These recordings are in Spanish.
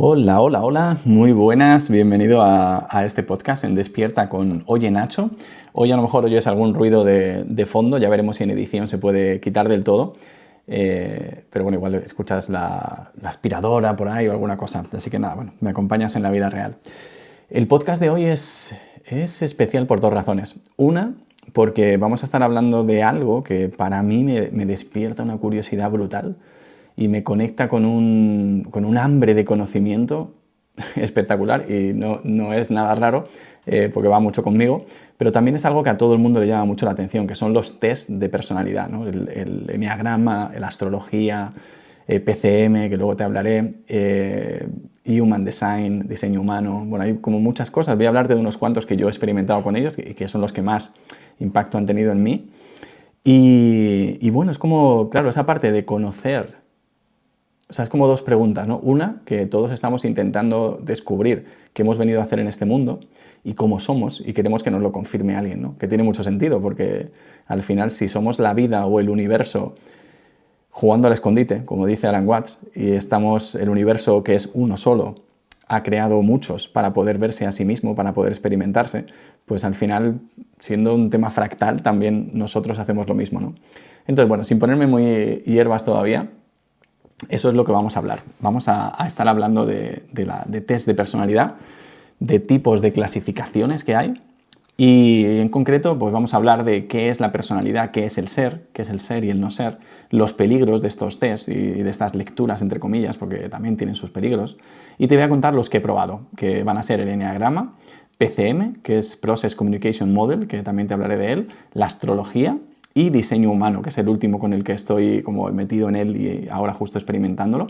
Hola, hola, hola, muy buenas, bienvenido a este podcast en Despierta con Oye Nacho. Hoy a lo mejor oyes algún ruido de fondo, ya veremos si en edición se puede quitar del todo. Pero bueno, igual escuchas la aspiradora por ahí o alguna cosa, así que nada, bueno, me acompañas en la vida real. El podcast de hoy es especial por dos razones. Una, porque vamos a estar hablando de algo que para mí me despierta una curiosidad brutal y me conecta con un hambre de conocimiento espectacular y no es nada raro porque va mucho conmigo, pero también es algo que a todo el mundo le llama mucho la atención, que son los test de personalidad, ¿no? El eneagrama, la astrología, PCM, que luego te hablaré, Human Design, diseño humano, bueno, hay como muchas cosas. Voy a hablarte de unos cuantos que yo he experimentado con ellos y que son los que más impacto han tenido en mí. Y bueno, es como, claro, esa parte de conocer. O sea, es como dos preguntas, ¿no? Una, que todos estamos intentando descubrir qué hemos venido a hacer en este mundo y cómo somos, y queremos que nos lo confirme alguien, ¿no? Que tiene mucho sentido, porque al final, si somos la vida o el universo jugando al escondite, como dice Alan Watts, y estamos, el universo que es uno solo, ha creado muchos para poder verse a sí mismo, para poder experimentarse, pues al final, siendo un tema fractal, también nosotros hacemos lo mismo, ¿no? Entonces, bueno, sin ponerme muy hierbas todavía, eso es lo que vamos a hablar. Vamos a estar hablando de test de personalidad, de tipos de clasificaciones que hay y en concreto pues vamos a hablar de qué es la personalidad, qué es el ser y el no ser, los peligros de estos tests y de estas lecturas entre comillas, porque también tienen sus peligros. Y te voy a contar los que he probado, que van a ser el eneagrama, PCM, que es Process Communication Model, que también te hablaré de él, la astrología y diseño humano, que es el último con el que estoy como metido en él y ahora justo experimentándolo.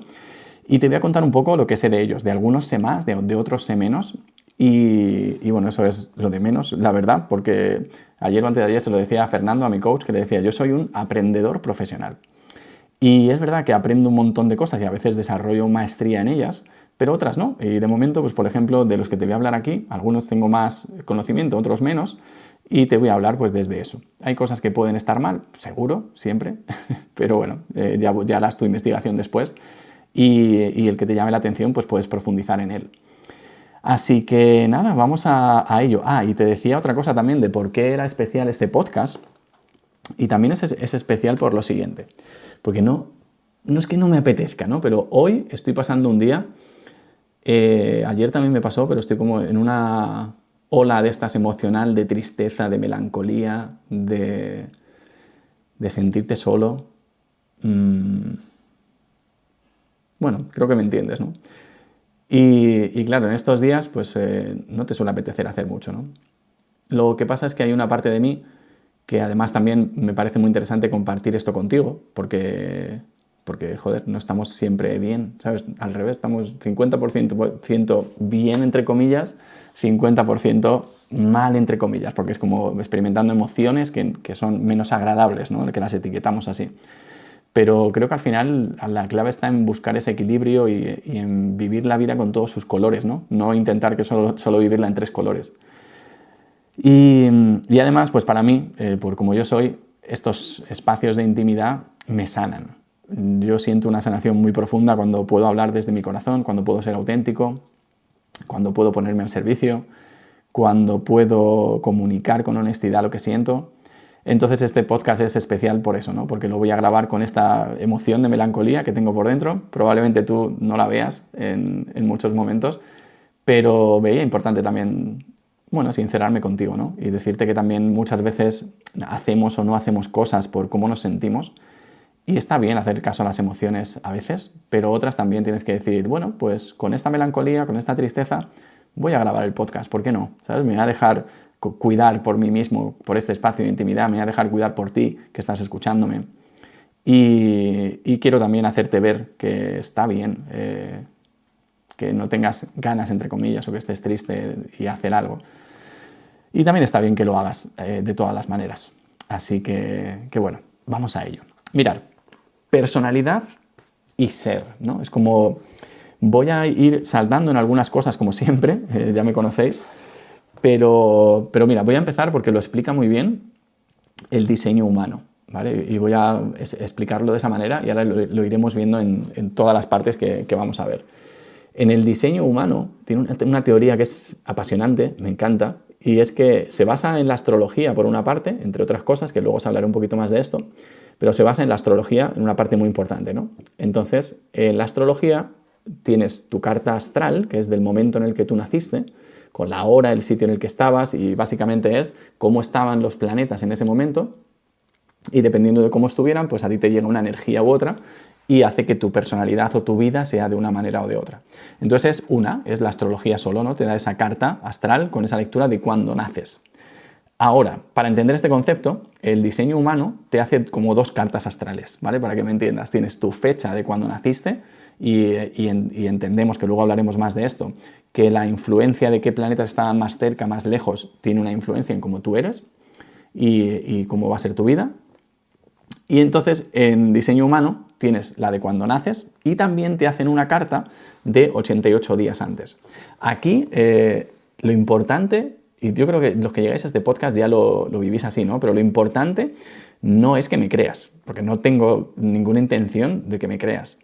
Y te voy a contar un poco lo que sé de ellos. De algunos sé más, de otros sé menos. Y bueno, eso es lo de menos, la verdad, porque ayer o antes de ayer se lo decía a Fernando, a mi coach, que le decía, yo soy un aprendedor profesional. Y es verdad que aprendo un montón de cosas y a veces desarrollo maestría en ellas, pero otras no. Y de momento, pues por ejemplo, de los que te voy a hablar aquí, algunos tengo más conocimiento, otros menos, y te voy a hablar pues desde eso. Hay cosas que pueden estar mal, seguro, siempre, pero bueno, ya harás tu investigación después y el que te llame la atención pues puedes profundizar en él. Así que nada, vamos a ello. Ah, y te decía otra cosa también de por qué era especial este podcast. Y también es especial por lo siguiente. Porque no es que no me apetezca, ¿no? Pero hoy estoy pasando un día. Ayer también me pasó, pero estoy como en una ola de estas emocional, de tristeza, de melancolía, de sentirte solo. Bueno, creo que me entiendes, ¿no? Y claro, en estos días, pues no te suele apetecer hacer mucho, ¿no? Lo que pasa es que hay una parte de mí que además también me parece muy interesante compartir esto contigo, porque, joder, no estamos siempre bien, ¿sabes? Al revés, estamos 50% bien, entre comillas, 50% mal, entre comillas, porque es como experimentando emociones que son menos agradables, ¿no? Que las etiquetamos así. Pero creo que al final la clave está en buscar ese equilibrio y en vivir la vida con todos sus colores, ¿no? No intentar que solo vivirla en tres colores. Y además, pues para mí, por como yo soy, estos espacios de intimidad me sanan. Yo siento una sanación muy profunda cuando puedo hablar desde mi corazón, cuando puedo ser auténtico, cuando puedo ponerme al servicio, cuando puedo comunicar con honestidad lo que siento. Entonces este podcast es especial por eso, ¿no? Porque lo voy a grabar con esta emoción de melancolía que tengo por dentro. Probablemente tú no la veas en muchos momentos, pero veía importante también, bueno, sincerarme contigo, ¿no? Y decirte que también muchas veces hacemos o no hacemos cosas por cómo nos sentimos. Y está bien hacer caso a las emociones a veces, pero otras también tienes que decir, bueno, pues con esta melancolía, con esta tristeza, voy a grabar el podcast, ¿por qué no? ¿Sabes? Me voy a dejar cuidar por mí mismo, por este espacio de intimidad, me voy a dejar cuidar por ti que estás escuchándome. Y quiero también hacerte ver que está bien, que no tengas ganas, entre comillas, o que estés triste y hacer algo. Y también está bien que lo hagas de todas las maneras. Así que bueno, vamos a ello. Mirad, personalidad y ser, ¿no? Es como, voy a ir saltando en algunas cosas como siempre, ya me conocéis, pero mira, voy a empezar porque lo explica muy bien el diseño humano, ¿vale? Y voy a explicarlo de esa manera y ahora lo iremos viendo en todas las partes que vamos a ver. En el diseño humano tiene una teoría que es apasionante, me encanta, y es que se basa en la astrología por una parte, entre otras cosas, que luego os hablaré un poquito más de esto, pero se basa en la astrología en una parte muy importante, ¿no? Entonces, en la astrología tienes tu carta astral, que es del momento en el que tú naciste, con la hora, el sitio en el que estabas, y básicamente es cómo estaban los planetas en ese momento, y dependiendo de cómo estuvieran, pues a ti te llega una energía u otra y hace que tu personalidad o tu vida sea de una manera o de otra. Entonces es la astrología solo, ¿no? Te da esa carta astral con esa lectura de cuándo naces. Ahora, para entender este concepto, el diseño humano te hace como dos cartas astrales, ¿vale? Para que me entiendas. Tienes tu fecha de cuando naciste y entendemos, que luego hablaremos más de esto, que la influencia de qué planetas estaban más cerca, más lejos, tiene una influencia en cómo tú eres y cómo va a ser tu vida. Y entonces en diseño humano tienes la de cuando naces y también te hacen una carta de 88 días antes. Aquí lo importante, y yo creo que los que llegáis a este podcast ya lo vivís así, ¿no? Pero lo importante no es que me creas, porque no tengo ninguna intención de que me creas.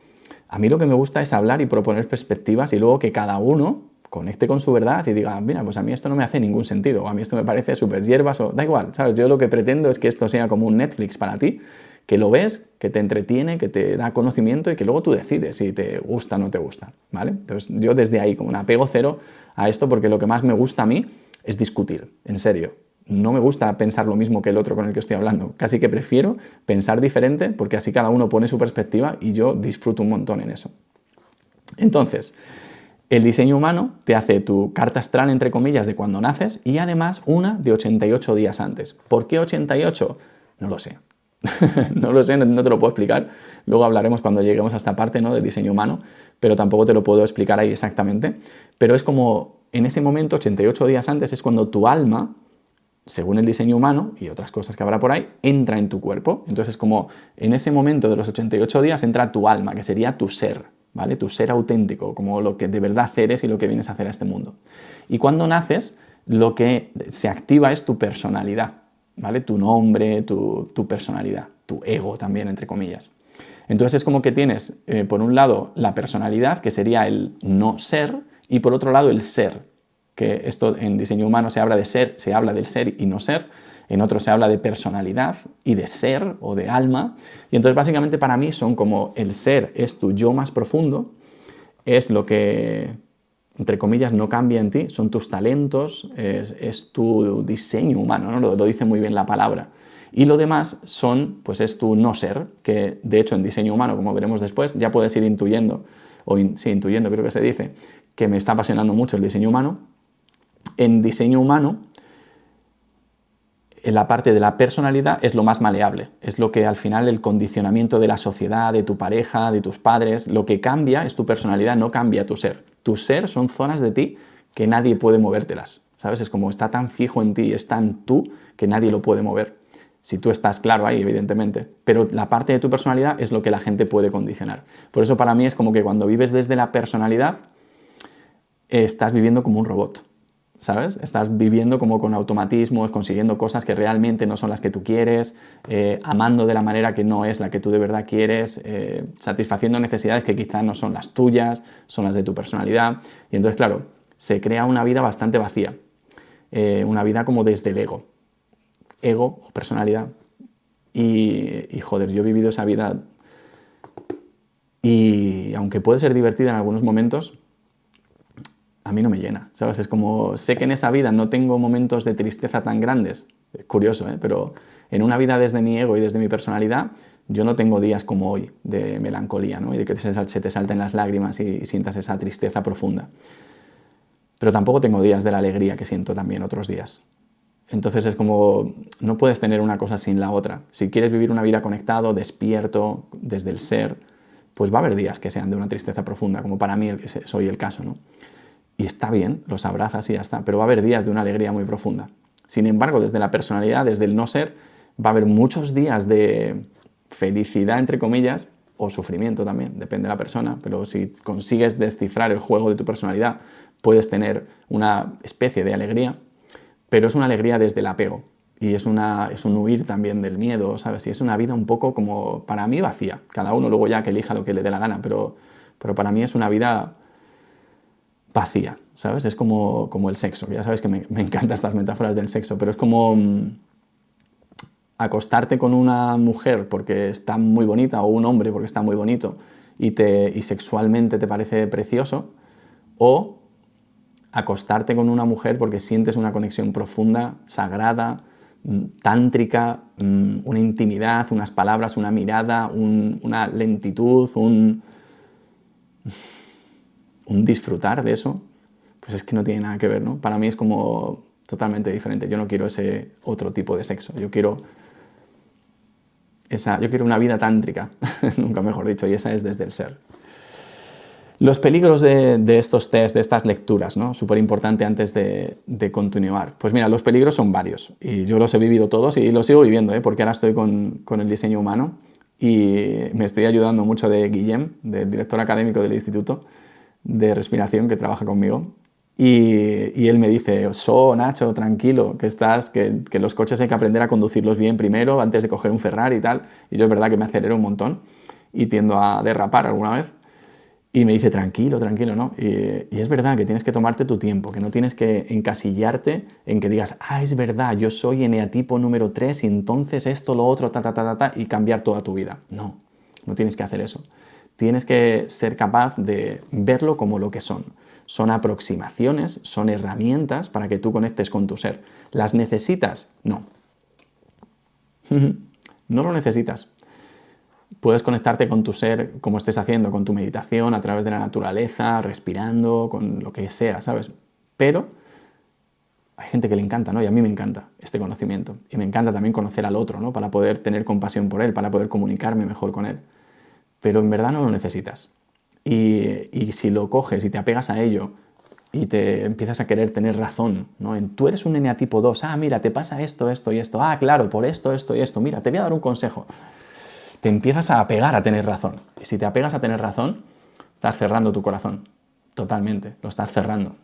A mí lo que me gusta es hablar y proponer perspectivas y luego que cada uno conecte con su verdad y diga, mira, pues a mí esto no me hace ningún sentido, o a mí esto me parece súper hierbas, o da igual, ¿sabes? Yo lo que pretendo es que esto sea como un Netflix para ti, que lo ves, que te entretiene, que te da conocimiento y que luego tú decides si te gusta o no te gusta, ¿vale? Entonces yo desde ahí como un apego cero a esto, porque lo que más me gusta a mí es discutir, en serio. No me gusta pensar lo mismo que el otro con el que estoy hablando. Casi que prefiero pensar diferente porque así cada uno pone su perspectiva y yo disfruto un montón en eso. Entonces, el diseño humano te hace tu carta astral, entre comillas, de cuando naces y además una de 88 días antes. ¿Por qué 88? No lo sé. No lo sé, no te lo puedo explicar. Luego hablaremos cuando lleguemos a esta parte, ¿no?, del diseño humano, pero tampoco te lo puedo explicar ahí exactamente. Pero es como en ese momento, 88 días antes, es cuando tu alma, según el diseño humano y otras cosas que habrá por ahí, entra en tu cuerpo. Entonces, como en ese momento de los 88 días entra tu alma, que sería tu ser, ¿vale? Tu ser auténtico, como lo que de verdad eres y lo que vienes a hacer a este mundo. Y cuando naces, lo que se activa es tu personalidad, ¿vale? Tu nombre, tu personalidad, tu ego también, entre comillas. Entonces es como que tienes, por un lado, la personalidad, que sería el no ser, y por otro lado, el ser, que esto en diseño humano se habla de ser, se habla del ser y no ser, en otro se habla de personalidad y de ser o de alma, y entonces básicamente para mí son como el ser es tu yo más profundo, es lo que, entre comillas, no cambia en ti, son tus talentos, es tu diseño humano, ¿no? Lo dice muy bien la palabra. Y lo demás pues es tu no ser, que de hecho en diseño humano, como veremos después, ya puedes ir intuyendo, intuyendo creo que se dice, que me está apasionando mucho el diseño humano. En diseño humano, en la parte de la personalidad es lo más maleable, es lo que al final el condicionamiento de la sociedad, de tu pareja, de tus padres, lo que cambia es tu personalidad, no cambia tu ser. Tu ser son zonas de ti que nadie puede movértelas, ¿sabes? Es como está tan fijo en ti, es tan tú que nadie lo puede mover. Si tú estás claro ahí, evidentemente. Pero la parte de tu personalidad es lo que la gente puede condicionar. Por eso para mí es como que cuando vives desde la personalidad, estás viviendo como un robot, ¿sabes? Estás viviendo como con automatismos, consiguiendo cosas que realmente no son las que tú quieres, amando de la manera que no es la que tú de verdad quieres, satisfaciendo necesidades que quizás no son las tuyas, son las de tu personalidad. Y entonces, claro, se crea una vida bastante vacía, una vida como desde el ego o personalidad. Y joder, yo he vivido esa vida y aunque puede ser divertida en algunos momentos, a mí no me llena, ¿sabes? Es como, sé que en esa vida no tengo momentos de tristeza tan grandes, es curioso, ¿eh? Pero en una vida desde mi ego y desde mi personalidad, yo no tengo días como hoy de melancolía, ¿no? Y de que se te salten las lágrimas y sientas esa tristeza profunda. Pero tampoco tengo días de la alegría que siento también otros días. Entonces es como, no puedes tener una cosa sin la otra. Si quieres vivir una vida conectado, despierto, desde el ser, pues va a haber días que sean de una tristeza profunda, como para mí soy el caso, ¿no? Y está bien, los abrazas y ya está, pero va a haber días de una alegría muy profunda. Sin embargo, desde la personalidad, desde el no ser, va a haber muchos días de felicidad, entre comillas, o sufrimiento también, depende de la persona, pero si consigues descifrar el juego de tu personalidad, puedes tener una especie de alegría, pero es una alegría desde el apego y es un huir también del miedo, ¿sabes? Y es una vida un poco como, para mí, vacía. Cada uno luego ya que elija lo que le dé la gana, pero para mí es una vida vacía, ¿sabes? Es como el sexo, que ya sabes que me encantan estas metáforas del sexo, pero es como acostarte con una mujer porque está muy bonita o un hombre porque está muy bonito y sexualmente te parece precioso, o acostarte con una mujer porque sientes una conexión profunda, sagrada, tántrica, una intimidad, unas palabras, una mirada, una lentitud, un disfrutar de eso, pues es que no tiene nada que ver, ¿no? Para mí es como totalmente diferente. Yo no quiero ese otro tipo de sexo. Yo quiero una vida tántrica, nunca mejor dicho, y esa es desde el ser. Los peligros de estos test, de estas lecturas, ¿no? Súper importante antes de continuar. Pues mira, los peligros son varios y yo los he vivido todos y los sigo viviendo, ¿eh? Porque ahora estoy con el diseño humano y me estoy ayudando mucho de Guillem, del director académico del Instituto de Respiración que trabaja conmigo. Y él me dice, Nacho, tranquilo, que los coches hay que aprender a conducirlos bien primero antes de coger un Ferrari y tal. Y yo es verdad que me acelero un montón y tiendo a derrapar alguna vez. Y me dice, tranquilo, tranquilo, ¿no? Y es verdad que tienes que tomarte tu tiempo, que no tienes que encasillarte en que digas, es verdad, yo soy eneatipo número 3 y entonces esto, lo otro, y cambiar toda tu vida. No, no tienes que hacer eso. Tienes que ser capaz de verlo como lo que son. Son aproximaciones, son herramientas para que tú conectes con tu ser. ¿Las necesitas? No. No lo necesitas. Puedes conectarte con tu ser como estés haciendo, con tu meditación, a través de la naturaleza, respirando, con lo que sea, ¿sabes? Pero hay gente que le encanta, ¿no? Y a mí me encanta este conocimiento. Y me encanta también conocer al otro, ¿no? Para poder tener compasión por él, para poder comunicarme mejor con él. Pero en verdad no lo necesitas. Y si lo coges y te apegas a ello y te empiezas a querer tener razón, ¿no? Tú eres un eneatipo 2, mira, te pasa esto, esto y esto, claro, por esto, esto y esto, mira, te voy a dar un consejo. Te empiezas a apegar a tener razón. Y si te apegas a tener razón, estás cerrando tu corazón. Totalmente, lo estás cerrando.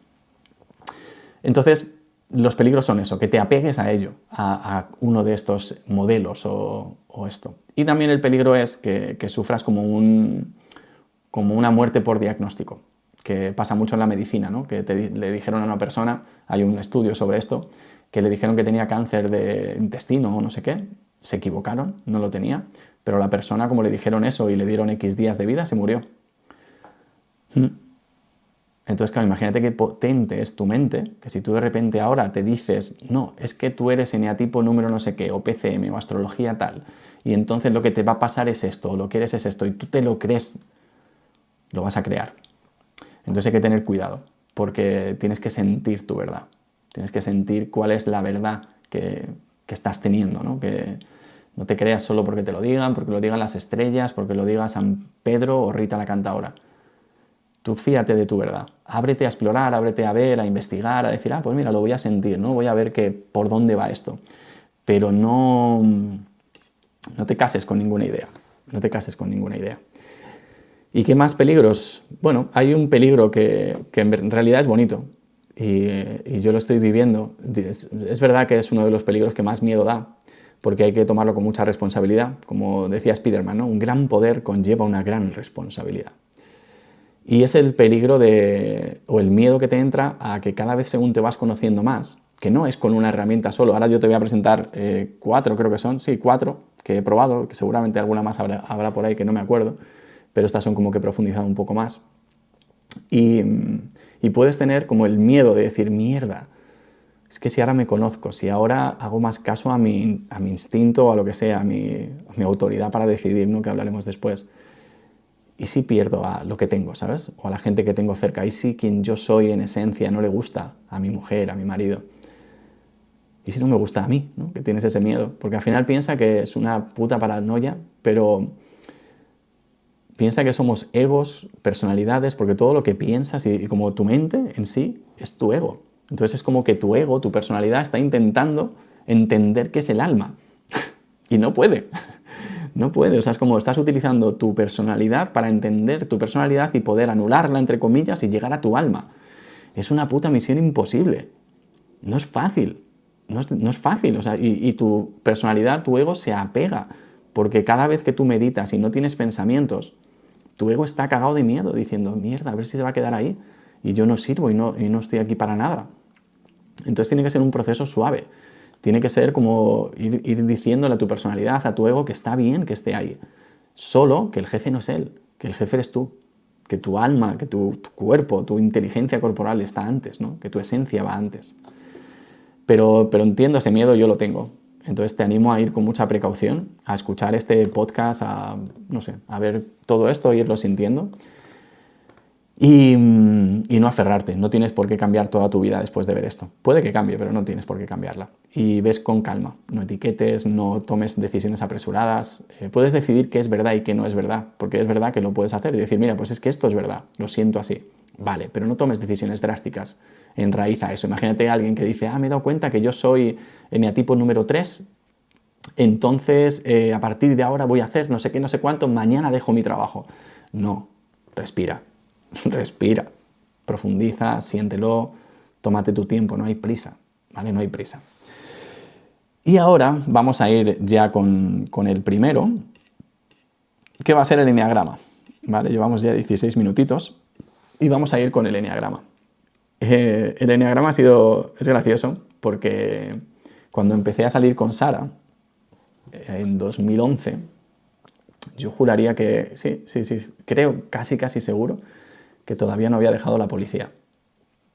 Entonces, los peligros son eso, que te apegues a ello, a uno de estos modelos o esto. Y también el peligro es que sufras como una muerte por diagnóstico, que pasa mucho en la medicina, ¿no? Que le dijeron a una persona, hay un estudio sobre esto, que le dijeron que tenía cáncer de intestino o no sé qué, se equivocaron, no lo tenía, pero la persona, como le dijeron eso y le dieron X días de vida, se murió. Entonces, claro, imagínate qué potente es tu mente, que si tú de repente ahora te dices, no, es que tú eres eneatipo número no sé qué, o PCM, o astrología tal, y entonces lo que te va a pasar es esto, o lo que eres es esto, y tú te lo crees, lo vas a crear. Entonces hay que tener cuidado, porque tienes que sentir tu verdad, tienes que sentir cuál es la verdad que estás teniendo, ¿no? Que no te creas solo porque te lo digan, porque lo digan las estrellas, porque lo diga San Pedro o Rita la Cantaora. Tú fíate de tu verdad. Ábrete a explorar, ábrete a ver, a investigar, a decir, pues mira, lo voy a sentir, ¿no? Voy a ver por dónde va esto. Pero no te cases con ninguna idea. No te cases con ninguna idea. ¿Y qué más peligros? Bueno, hay un peligro que en realidad es bonito y yo lo estoy viviendo. Es verdad que es uno de los peligros que más miedo da, porque hay que tomarlo con mucha responsabilidad. Como decía Spiderman, ¿no? Un gran poder conlleva una gran responsabilidad. Y es el peligro o el miedo que te entra a que cada vez según te vas conociendo más, que no es con una herramienta solo. Ahora yo te voy a presentar 4, creo que son, 4 que he probado, que seguramente alguna más habrá por ahí que no me acuerdo, pero estas son como que he profundizado un poco más. Y puedes tener como el miedo de decir, mierda, es que si ahora me conozco, si ahora hago más caso a mi instinto o a lo que sea, a mi autoridad para decidir, ¿no? Que hablaremos después. ¿Y si pierdo a lo que tengo, ¿sabes? O a la gente que tengo cerca. ¿Y si quien yo soy en esencia no le gusta a mi mujer, a mi marido? ¿Y si no me gusta a mí, ¿no? Que tienes ese miedo? Porque al final piensa que es una puta paranoia, pero piensa que somos egos, personalidades, porque todo lo que piensas y como tu mente en sí es tu ego. Entonces es como que tu ego, tu personalidad está intentando entender qué es el alma. Y no puede. No puede, o sea, es como estás utilizando tu personalidad para entender tu personalidad y poder anularla, entre comillas, y llegar a tu alma. Es una puta misión imposible. No es fácil. No es fácil, o sea, y tu personalidad, tu ego se apega, porque cada vez que tú meditas y no tienes pensamientos, tu ego está cagado de miedo, diciendo, mierda, a ver si se va a quedar ahí. y yo no sirvo y no estoy aquí para nada. Entonces tiene que ser un proceso suave. Tiene que ser como ir diciéndole a tu personalidad, a tu ego, que está bien que esté ahí. Solo que el jefe no es él, que el jefe eres tú. Que tu alma, que tu cuerpo, tu inteligencia corporal está antes, ¿no? Que tu esencia va antes. Pero entiendo ese miedo, yo lo tengo. Entonces te animo a ir con mucha precaución, a escuchar este podcast, no sé, a ver todo esto, irlo sintiendo. Y no aferrarte, no tienes por qué cambiar toda tu vida después de ver esto. Puede que cambie, pero no tienes por qué cambiarla. Y ves con calma, no etiquetes, no tomes decisiones apresuradas. Puedes decidir qué es verdad y qué no es verdad, porque es verdad que lo puedes hacer y decir, mira, pues es que esto es verdad, lo siento así. Vale, pero no tomes decisiones drásticas, enraiza eso. Imagínate a alguien que dice, me he dado cuenta que yo soy eneatipo número 3, entonces a partir de ahora voy a hacer no sé qué, no sé cuánto, mañana dejo mi trabajo. No, respira. Respira, profundiza, siéntelo, tómate tu tiempo, no hay prisa, ¿vale? No hay prisa. Y ahora vamos a ir ya con el primero, que va a ser el eneagrama, ¿vale? Llevamos ya 16 minutitos y vamos a ir con el eneagrama. El eneagrama es gracioso porque cuando empecé a salir con Sara, en 2011, yo juraría que, sí, creo casi seguro, que todavía no había dejado la policía.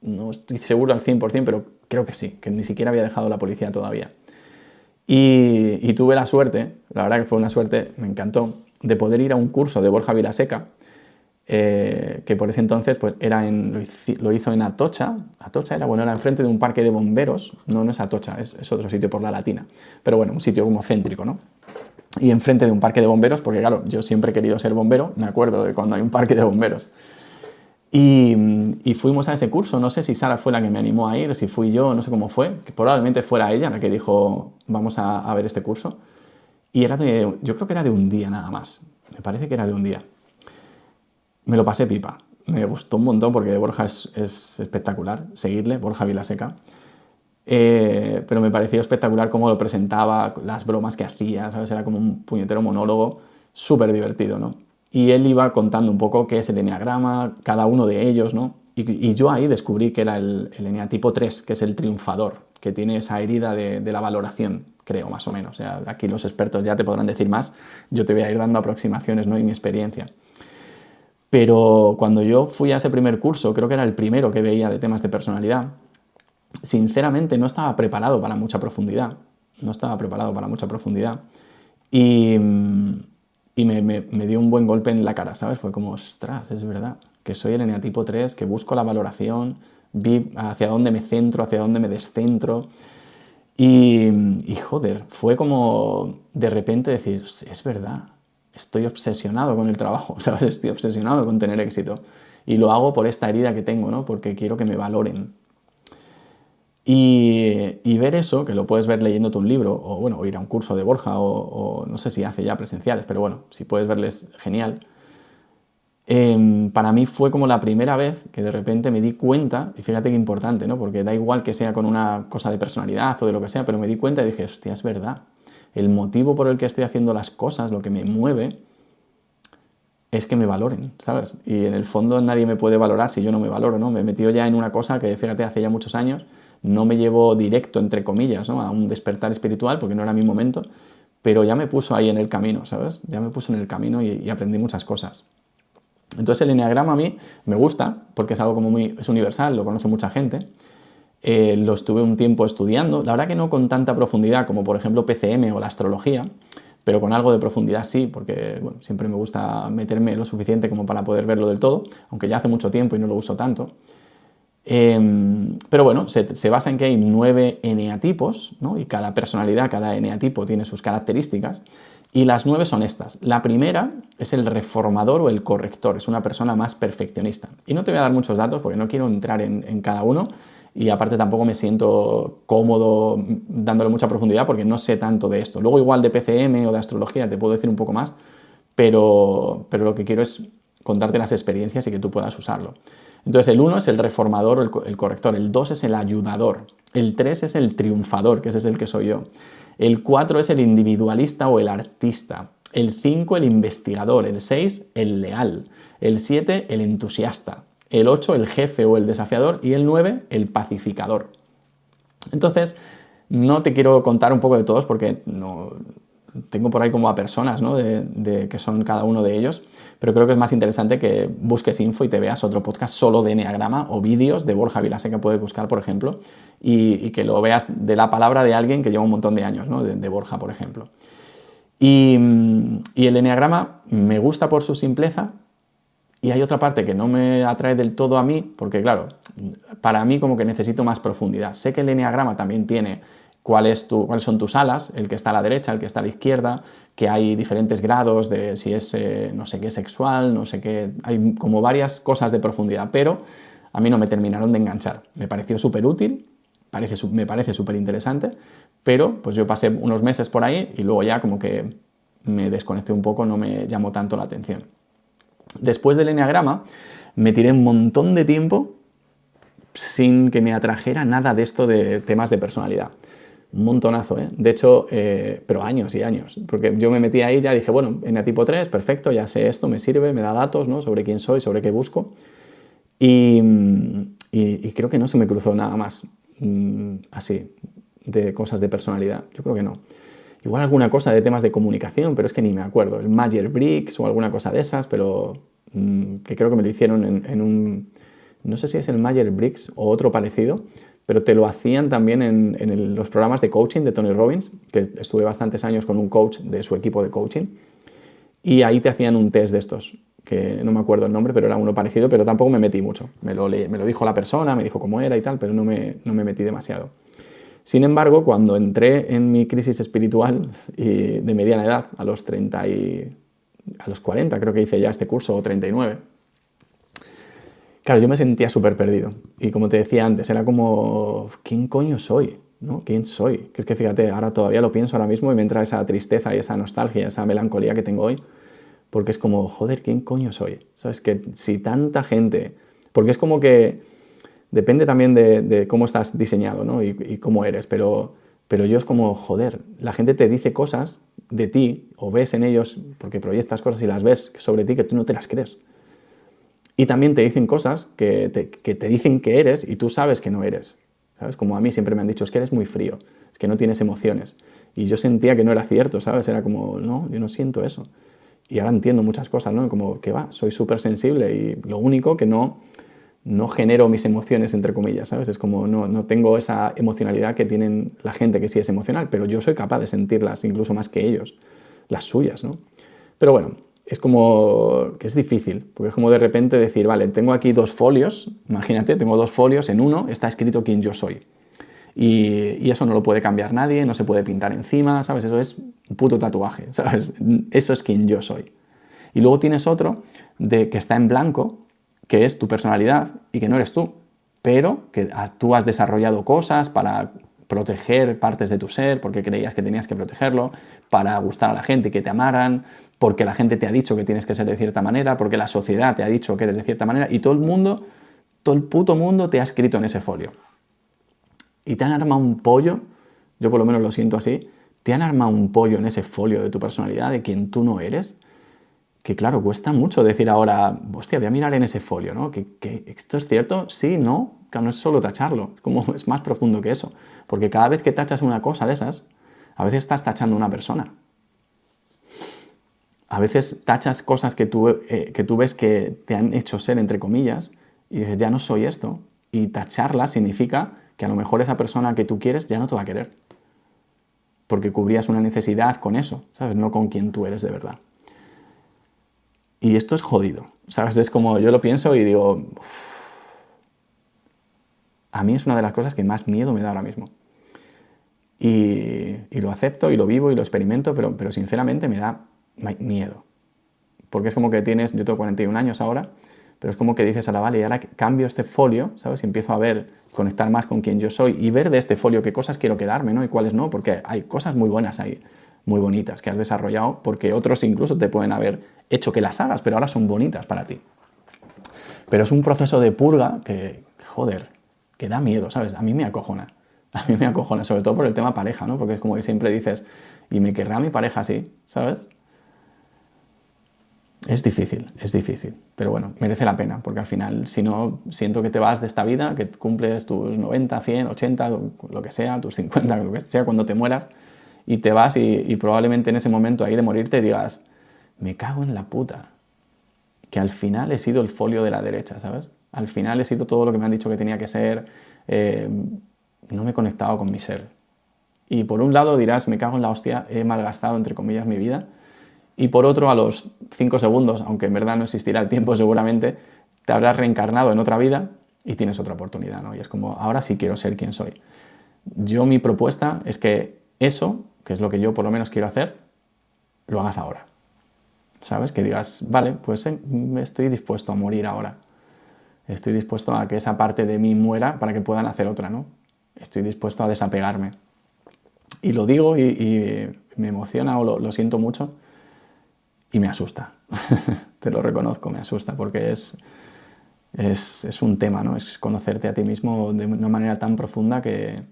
No estoy seguro al 100%, pero creo que sí, que ni siquiera había dejado la policía todavía. Y tuve la suerte, la verdad que fue una suerte, me encantó, de poder ir a un curso de Borja Vilaseca, que por ese entonces pues, lo hizo en Atocha. Atocha era enfrente de un parque de bomberos. No es Atocha, es otro sitio por la Latina. Pero bueno, un sitio como céntrico, ¿no? Y enfrente de un parque de bomberos, porque claro, yo siempre he querido ser bombero, me acuerdo de cuando hay un parque de bomberos. Y fuimos a ese curso, no sé si Sara fue la que me animó a ir, si fui yo, no sé cómo fue, que probablemente fuera ella la que dijo, vamos a ver este curso. Y yo creo que era de un día nada más, me parece que era de un día. Me lo pasé pipa, me gustó un montón porque Borja es espectacular, seguirle, Borja Vilaseca. Pero me pareció espectacular cómo lo presentaba, las bromas que hacía, ¿sabes? Era como un puñetero monólogo, súper divertido, ¿no? Y él iba contando un poco qué es el eneagrama, cada uno de ellos, ¿no? Y yo ahí descubrí que era el eneatipo 3, que es el triunfador, que tiene esa herida de la valoración, creo, más o menos. O sea, aquí los expertos ya te podrán decir más, yo te voy a ir dando aproximaciones, ¿no? Y mi experiencia. Pero cuando yo fui a ese primer curso, creo que era el primero que veía de temas de personalidad, sinceramente no estaba preparado para mucha profundidad. No estaba preparado para mucha profundidad. Y me dio un buen golpe en la cara, ¿sabes? Fue como, ostras, es verdad, que soy el eneatipo 3, que busco la valoración, vi hacia dónde me centro, hacia dónde me descentro. Y joder, fue como de repente decir, es verdad, estoy obsesionado con el trabajo, ¿sabes? Estoy obsesionado con tener éxito. Y lo hago por esta herida que tengo, ¿no? Porque quiero que me valoren. Y ver eso, que lo puedes ver leyéndote un libro, o bueno, o ir a un curso de Borja, o no sé si hace ya presenciales, pero bueno, si puedes verles, genial. Para mí fue como la primera vez que de repente me di cuenta, y fíjate qué importante, ¿no? Porque da igual que sea con una cosa de personalidad o de lo que sea, pero me di cuenta y dije, hostia, es verdad. El motivo por el que estoy haciendo las cosas, lo que me mueve, es que me valoren, ¿sabes? Y en el fondo nadie me puede valorar si yo no me valoro, ¿no? Me he metido ya en una cosa que, fíjate, hace ya muchos años, no me llevo directo, entre comillas, ¿no? A un despertar espiritual, porque no era mi momento, pero ya me puso ahí en el camino, ¿sabes? Ya me puso en el camino y aprendí muchas cosas. Entonces el eneagrama a mí me gusta, porque es algo como es universal, lo conoce mucha gente. Lo estuve un tiempo estudiando, la verdad que no con tanta profundidad como por ejemplo PCM o la astrología, pero con algo de profundidad sí, porque bueno, siempre me gusta meterme lo suficiente como para poder verlo del todo, aunque ya hace mucho tiempo y no lo uso tanto. Pero bueno, se basa en que hay 9 eneatipos, ¿no? Y cada personalidad, cada eneatipo tiene sus características, y las 9 son estas. La primera es el reformador o el corrector, es una persona más perfeccionista. Y no te voy a dar muchos datos porque no quiero entrar en cada uno, y aparte tampoco me siento cómodo dándole mucha profundidad porque no sé tanto de esto. Luego igual de PCM o de astrología te puedo decir un poco más, pero lo que quiero es contarte las experiencias y que tú puedas usarlo. Entonces el 1 es el reformador o el corrector, el 2 es el ayudador, el 3 es el triunfador, que ese es el que soy yo, el 4 es el individualista o el artista, el 5 el investigador, el 6 el leal, el 7 el entusiasta, el 8 el jefe o el desafiador y el 9 el pacificador. Entonces, no te quiero contar un poco de todos porque no, tengo por ahí como a personas, ¿no? de que son cada uno de ellos, pero creo que es más interesante que busques info y te veas otro podcast solo de Eneagrama o vídeos de Borja Vilaseca, puedes buscar, por ejemplo, y que lo veas de la palabra de alguien que lleva un montón de años, ¿no? de Borja, por ejemplo. Y el Eneagrama me gusta por su simpleza. Y hay otra parte que no me atrae del todo a mí, porque claro, para mí como que necesito más profundidad. Sé que el eneagrama también tiene cuáles son tus alas, el que está a la derecha, el que está a la izquierda, que hay diferentes grados de si es no sé qué sexual, no sé qué, hay como varias cosas de profundidad, pero a mí no me terminaron de enganchar. Me pareció súper útil, me parece súper interesante, pero pues yo pasé unos meses por ahí y luego ya como que me desconecté un poco, no me llamó tanto la atención. Después del eneagrama me tiré un montón de tiempo sin que me atrajera nada de esto de temas de personalidad. Un montonazo, ¿eh? De hecho, pero años y años. Porque yo me metí ahí y ya dije, bueno, eneatipo 3, perfecto, ya sé esto, me sirve, me da datos, ¿no? Sobre quién soy, sobre qué busco. Y creo que no se me cruzó nada más así, de cosas de personalidad. Yo creo que no. Igual alguna cosa de temas de comunicación, pero es que ni me acuerdo. El Myers-Briggs o alguna cosa de esas, pero que creo que me lo hicieron en un... No sé si es el Myers-Briggs o otro parecido, pero te lo hacían también en los programas de coaching de Tony Robbins, que estuve bastantes años con un coach de su equipo de coaching, y ahí te hacían un test de estos, que no me acuerdo el nombre, pero era uno parecido, pero tampoco me metí mucho. Me lo dijo la persona, me dijo cómo era y tal, pero no me metí demasiado. Sin embargo, cuando entré en mi crisis espiritual y de mediana edad, a los 40, creo que hice ya este curso, o 39, claro, yo me sentía súper perdido. Y como te decía antes, era como, ¿quién coño soy? ¿No? ¿Quién soy? Que es que fíjate, ahora todavía lo pienso ahora mismo y me entra esa tristeza y esa nostalgia, esa melancolía que tengo hoy, porque es como, joder, ¿quién coño soy? ¿Sabes? Que si tanta gente... Porque es como que depende también de cómo estás diseñado, ¿no? y cómo eres, pero yo es como, joder, la gente te dice cosas de ti o ves en ellos, porque proyectas cosas y las ves sobre ti que tú no te las crees. Y también te dicen cosas que te dicen que eres y tú sabes que no eres. ¿Sabes? Como a mí siempre me han dicho, es que eres muy frío, es que no tienes emociones. Y yo sentía que no era cierto, ¿sabes? Era como, no, yo no siento eso. Y ahora entiendo muchas cosas, ¿no? Como que va, soy súper sensible y lo único que no genero mis emociones, entre comillas, ¿sabes? Es como no tengo esa emocionalidad que tienen la gente que sí es emocional, pero yo soy capaz de sentirlas incluso más que ellos, las suyas, ¿no? Pero bueno, es como que es difícil, porque es como de repente decir, vale, tengo aquí 2 folios, imagínate, tengo 2 folios, en uno está escrito quién yo soy. Y eso no lo puede cambiar nadie, no se puede pintar encima, ¿sabes? Eso es un puto tatuaje, ¿sabes? Eso es quien yo soy. Y luego tienes otro que está en blanco, que es tu personalidad y que no eres tú, pero que tú has desarrollado cosas para proteger partes de tu ser, porque creías que tenías que protegerlo, para gustar a la gente y que te amaran, porque la gente te ha dicho que tienes que ser de cierta manera, porque la sociedad te ha dicho que eres de cierta manera, y todo el puto mundo te ha escrito en ese folio. Y te han armado un pollo, yo por lo menos lo siento así, te han armado un pollo en ese folio de tu personalidad, de quien tú no eres, que claro, cuesta mucho decir ahora, hostia, voy a mirar en ese folio, ¿no? ¿Que esto es cierto? Sí, no, que no es solo tacharlo, es más profundo que eso. Porque cada vez que tachas una cosa de esas, a veces estás tachando una persona. A veces tachas cosas que tú ves que te han hecho ser, entre comillas, y dices, ya no soy esto. Y tacharla significa que a lo mejor esa persona que tú quieres ya no te va a querer. Porque cubrías una necesidad con eso, ¿sabes? No con quien tú eres de verdad. Y esto es jodido, ¿sabes? Es como yo lo pienso y digo, uff, a mí es una de las cosas que más miedo me da ahora mismo. Y lo acepto y lo vivo y lo experimento, pero sinceramente me da miedo. Porque es como que yo tengo 41 años ahora, pero es como que dices, ahora vale, y ahora cambio este folio, ¿sabes? Y empiezo a conectar más con quien yo soy y ver de este folio qué cosas quiero quedarme, ¿no? Y cuáles no, porque hay cosas muy buenas ahí, muy bonitas que has desarrollado, porque otros incluso te pueden haber hecho que las hagas, pero ahora son bonitas para ti. Pero es un proceso de purga que, joder, que da miedo, ¿sabes? A mí me acojona. A mí me acojona, sobre todo por el tema pareja, ¿no? Porque es como que siempre dices, ¿y me querrá mi pareja así? ¿Sabes? Es difícil, pero bueno, merece la pena, porque al final, si no, siento que te vas de esta vida, que cumples tus 90, 100, 80, lo que sea, tus 50, lo que sea, cuando te mueras, y te vas y probablemente en ese momento ahí de morirte digas, me cago en la puta, que al final he sido el folio de la derecha, ¿sabes? Al final he sido todo lo que me han dicho que tenía que ser, no me he conectado con mi ser. Y por un lado dirás, me cago en la hostia, he malgastado, entre comillas, mi vida. Y por otro, a los 5 segundos, aunque en verdad no existirá el tiempo seguramente, te habrás reencarnado en otra vida y tienes otra oportunidad, ¿no? Y es como, ahora sí quiero ser quien soy. Yo, mi propuesta es que eso, que es lo que yo por lo menos quiero hacer, lo hagas ahora. ¿Sabes? Que digas, vale, pues estoy dispuesto a morir ahora. Estoy dispuesto a que esa parte de mí muera para que puedan hacer otra, ¿no? Estoy dispuesto a desapegarme. Y lo digo y me emociona o lo siento mucho y me asusta. Te lo reconozco, me asusta porque es un tema, ¿no? Es conocerte a ti mismo de una manera tan profunda que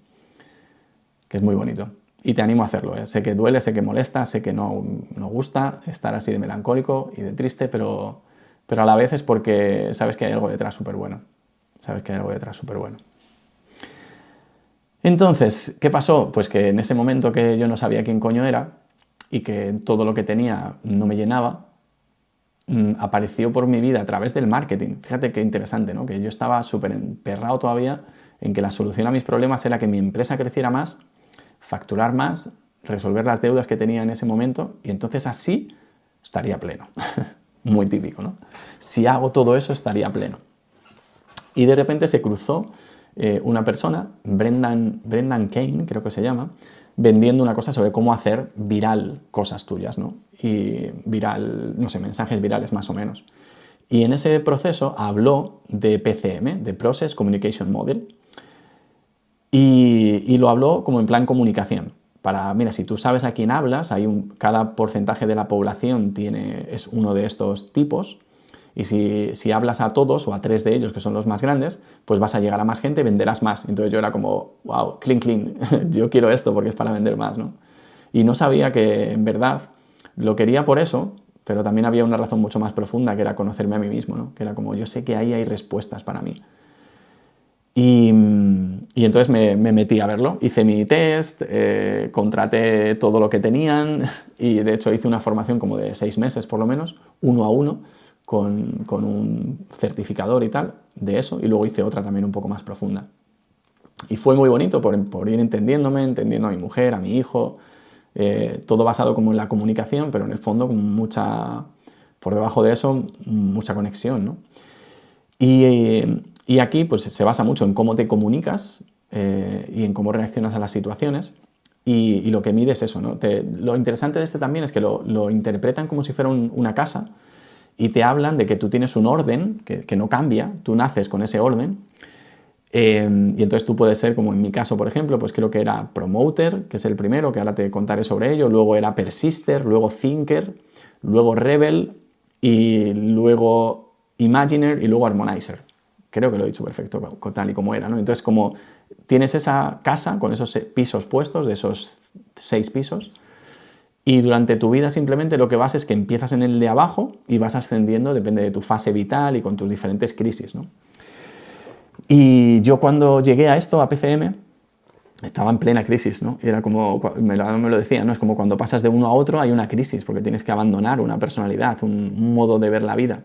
es muy bonito. Y te animo a hacerlo, ¿eh? Sé que duele, sé que molesta, sé que no gusta estar así de melancólico y de triste, pero a la vez es porque sabes que hay algo detrás súper bueno. Sabes que hay algo detrás súper bueno. Entonces, ¿qué pasó? Pues que en ese momento que yo no sabía quién coño era y que todo lo que tenía no me llenaba, apareció por mi vida a través del marketing. Fíjate qué interesante, ¿no? Que yo estaba súper emperrado todavía en que la solución a mis problemas era que mi empresa creciera más, facturar más, resolver las deudas que tenía en ese momento y entonces así estaría pleno. Muy típico, ¿no? Si hago todo eso estaría pleno. Y de repente se cruzó una persona, Brendan Kane, creo que se llama, vendiendo una cosa sobre cómo hacer viral cosas tuyas, ¿no? Y viral, no sé, mensajes virales más o menos. Y en ese proceso habló de PCM, de Process Communication Model, y lo habló como en plan comunicación. Para, mira, si tú sabes a quién hablas, cada porcentaje de la población es uno de estos tipos, y si hablas a todos o a 3 de ellos, que son los más grandes, pues vas a llegar a más gente y venderás más. Entonces yo era como, wow, clean, clean, yo quiero esto porque es para vender más, ¿no? Y no sabía que en verdad lo quería por eso, pero también había una razón mucho más profunda, que era conocerme a mí mismo, ¿no? Que era como, yo sé que ahí hay respuestas para mí. Y entonces me metí a verlo, hice mi test, contraté todo lo que tenían y de hecho hice una formación como de 6 meses por lo menos, 1 a 1, con un certificador y tal de eso, y luego hice otra también un poco más profunda. Y fue muy bonito por ir entendiéndome, entendiendo a mi mujer, a mi hijo, todo basado como en la comunicación, pero en el fondo con por debajo de eso, mucha conexión, ¿no? Y aquí pues se basa mucho en cómo te comunicas y en cómo reaccionas a las situaciones y lo que mide es eso, ¿no? Lo interesante de este también es que lo interpretan como si fuera una casa y te hablan de que tú tienes un orden que no cambia, tú naces con ese orden y entonces tú puedes ser, como en mi caso por ejemplo, pues creo que era Promoter, que es el primero, que ahora te contaré sobre ello, luego era Persister, luego Thinker, luego Rebel y luego Imaginer y luego Harmonizer. Creo que lo he dicho perfecto, tal y como era, ¿no? Entonces, como tienes esa casa con esos pisos puestos, de esos 6 pisos, y durante tu vida simplemente lo que vas es que empiezas en el de abajo y vas ascendiendo, depende de tu fase vital y con tus diferentes crisis, ¿no? Y yo cuando llegué a esto, a PCM, estaba en plena crisis, ¿no? Y era como, me lo decía, ¿no? Es como cuando pasas de uno a otro hay una crisis, porque tienes que abandonar una personalidad, un modo de ver la vida.